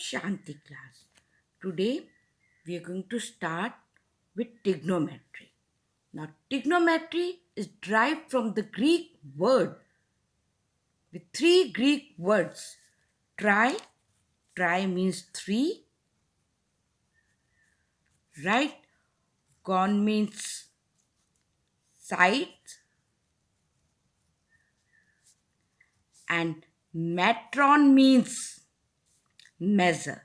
Shanti class. Today we are going to start with trigonometry. Now, trigonometry is derived from the Greek word with three Greek words. Tri, tri means three, right? Gon means sides, and metron means measure,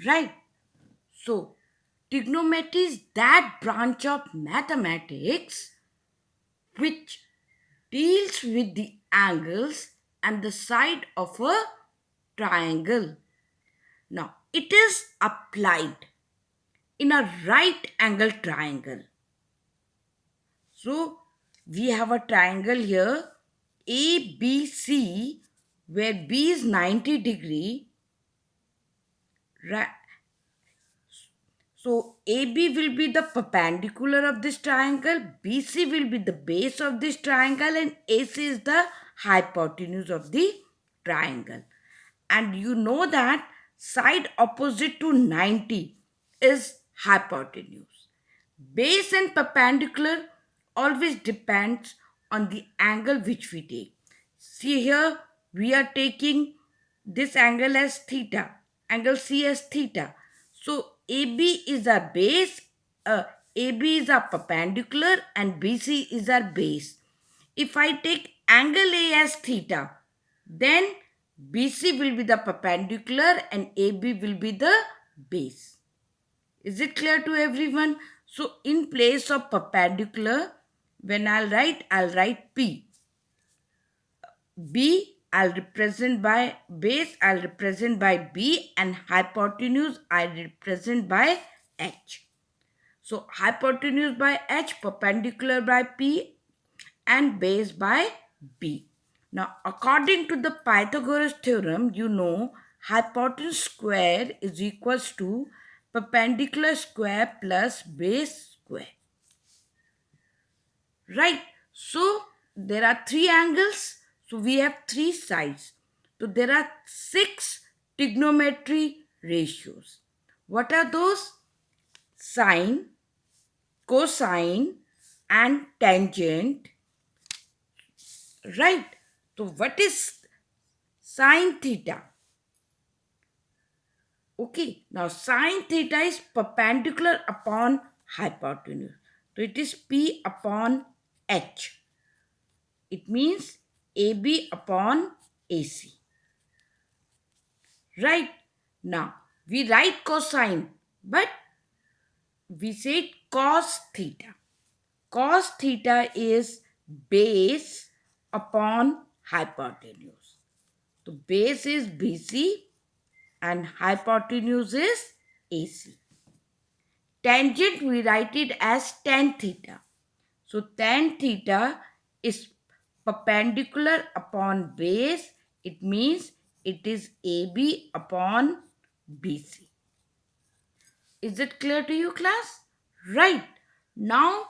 right? So, trigonometry is that branch of mathematics which deals with the angles and the side of a triangle. Now, it is applied in a right angle triangle. So, we have a triangle here ABC where B is 90 degree. So AB will be the perpendicular of this triangle, BC will be the base of this triangle, and AC is the hypotenuse of the triangle. And you know that side opposite to 90 is hypotenuse. Base and perpendicular always depends on the angle which we take. See here, we are taking this angle as theta, angle C as theta. So AB is our base, AB is our perpendicular, and BC is our base. If I take angle A as theta, then BC will be the perpendicular and AB will be the base. Is it clear to everyone? So in place of perpendicular, when I'll write P. B I'll represent by base, I'll represent by B, and hypotenuse I represent by H. So hypotenuse by H, perpendicular by P, and base by B. Now according to the Pythagoras theorem, you know hypotenuse square is equals to perpendicular square plus base square. Right? So there are three angles. So we have three sides. So there are six trigonometry ratios. What are those? Sine, cosine, and tangent. Right? So what is sine theta? Okay, now sine theta is perpendicular upon hypotenuse. So it is P upon H. It means AB upon AC. Right? Now, we write cosine, but we say cos theta. Cos theta is base upon hypotenuse. So, base is BC and hypotenuse is AC. Tangent, we write it as tan theta. So, tan theta is perpendicular upon base. It means it is AB upon BC. Is it clear to you, class? Right. Now,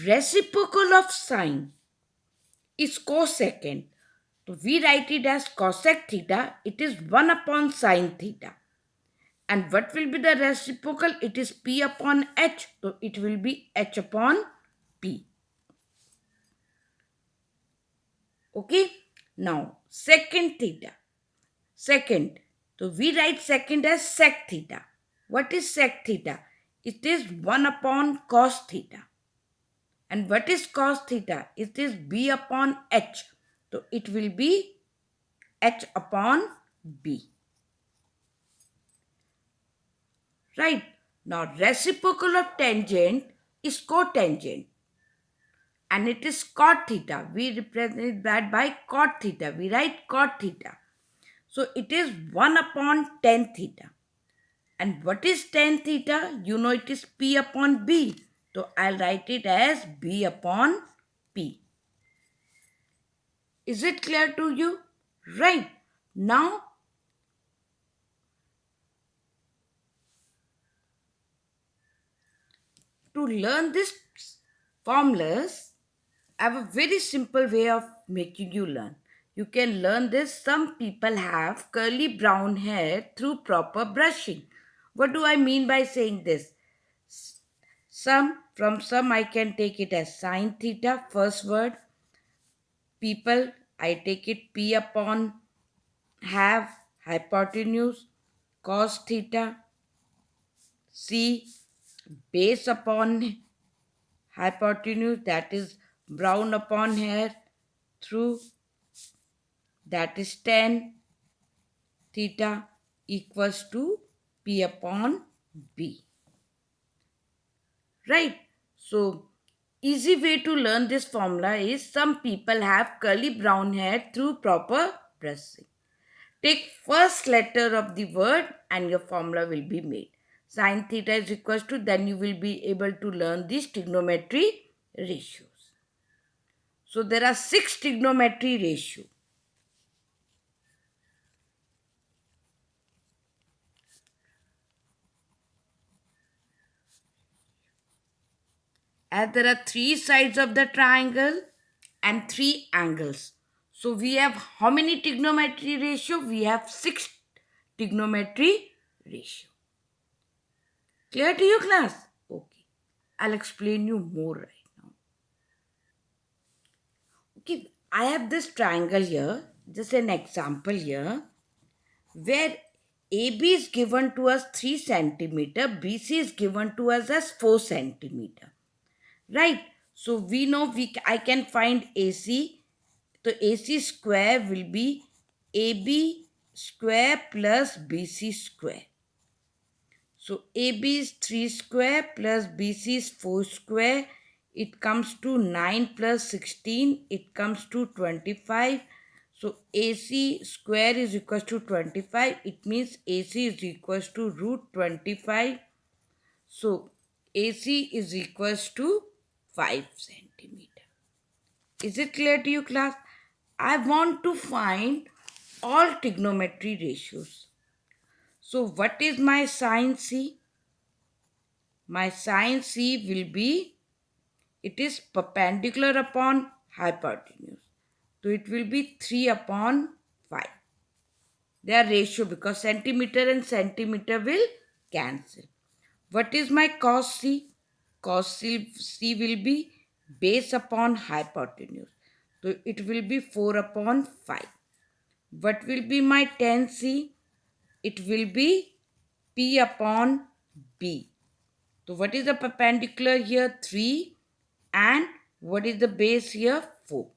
reciprocal of sine is cosecant. So, we write it as cosec theta. It is 1 upon sine theta. And what will be the reciprocal? It is P upon H. So, it will be H upon P. Okay. Now, secant theta. Secant. So, we write secant as sec theta. What is sec theta? It is 1 upon cos theta. And what is cos theta? It is B upon H. So, it will be H upon B. Right. Now, reciprocal of tangent is cotangent. And it is cot theta. We represent that by cot theta. We write cot theta. So, it is 1 upon tan theta. And what is tan theta? You know it is P upon B. So, I'll write it as B upon P. Is it clear to you? Right. Now, to learn these formulas, I have a very simple way of making you learn. You can learn this. Some people have curly brown hair through proper brushing. What do I mean by saying this? From some I can take it as sine theta, first word. People, I take it P upon have, hypotenuse, cos theta, C, base upon hypotenuse, that is brown upon hair, through, that is tan theta, equals to P upon B. Right? So, easy way to learn this formula is some people have curly brown hair through proper brushing. Take first letter of the word and your formula will be made. Sin theta is equals to, then you will be able to learn these trigonometry ratios. So there are 6 trigonometry ratio. As there are 3 sides of the triangle and 3 angles. So we have how many trigonometry ratio? We have 6 trigonometry ratio. Clear to you, class? Okay. I'll explain you more right now. Okay, I have this triangle here, just an example here, where AB is given to us 3 centimeter, BC is given to us as 4 centimeter. Right? So we know I can find AC. So AC square will be AB square plus BC square. So AB is 3 square plus BC is 4 square. It comes to 9 plus 16. It comes to 25. So AC square is equals to 25. It means AC is equals to root 25. So AC is equals to 5 centimeter. Is it clear to you, class? I want to find all trigonometry ratios. So what is my sin C? My sin C will be, it is perpendicular upon hypotenuse. So it will be 3 upon 5. They are ratio because centimeter and centimeter will cancel. What is my cos C? Cos C will be base upon hypotenuse. So it will be 4 upon 5. What will be my tan C? It will be P upon B. So what is the perpendicular here? 3. And what is the base here? 4.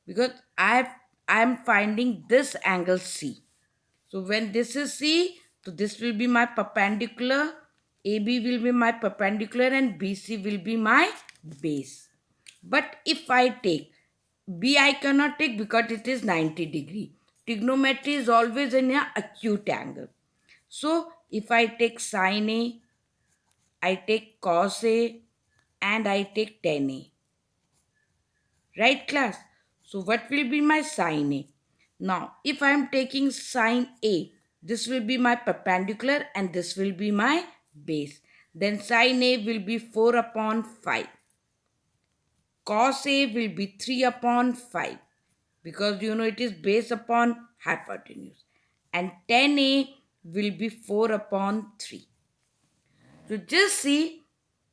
Because I am finding this angle C. So when this is C, so this will be my perpendicular. AB will be my perpendicular and BC will be my base. But if I take B, I cannot take because it is 90 degree. Trigonometry is always in an acute angle. So if I take sin A, I take cos A and I take tan A. Right, class? So what will be my sin A? Now, if I am taking sin A, this will be my perpendicular and this will be my base. Then sin A will be 4 upon 5. Cos A will be 3 upon 5 because you know it is based upon hypotenuse. And tan A will be 4 upon 3. So just see,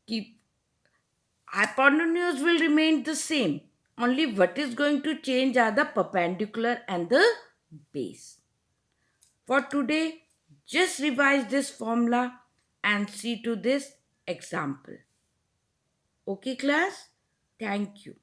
keep hypotenuse will remain the same. Only what is going to change are the perpendicular and the base. For today, just revise this formula and see to this example. Okay, class? Thank you.